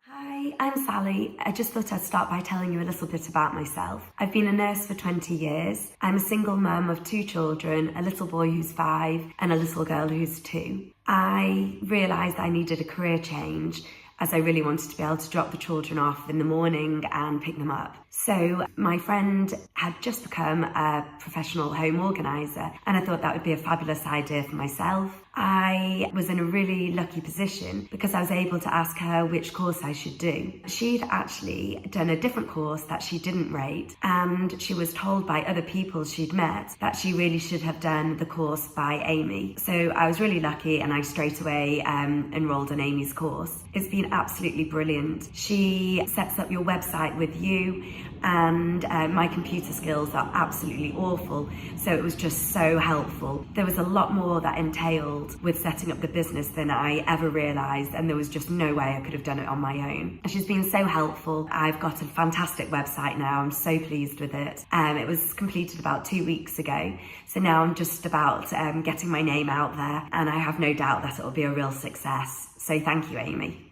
Hi, I'm Sally. I just thought I'd start by telling you a little bit about myself. I've been a nurse for 20 years. I'm a single mum of 2 children, a little boy who's 5 and a little girl who's 2. I realised I needed a career change as I really wanted to be able to drop the children off in the morning and pick them up. So my friend had just become a professional home organiser and I thought that would be a fabulous idea for myself. I was in a really lucky position because I was able to ask her which course I should do. She'd actually done a different course that she didn't rate, and she was told by other people she'd met that she really should have done the course by Amy. So I was really lucky and I straight away enrolled in Amy's course. It's been absolutely brilliant. She sets up your website with you, and my computer skills are absolutely awful, so it was just so helpful. There was a lot more that entailed with setting up the business than I ever realised, and there was just no way I could have done it on my own. And she's been so helpful. I've got a fantastic website now. I'm so pleased with it. It was completed about 2 weeks ago, so now I'm just about getting my name out there, and I have no doubt that it will be a real success. So thank you, Amy.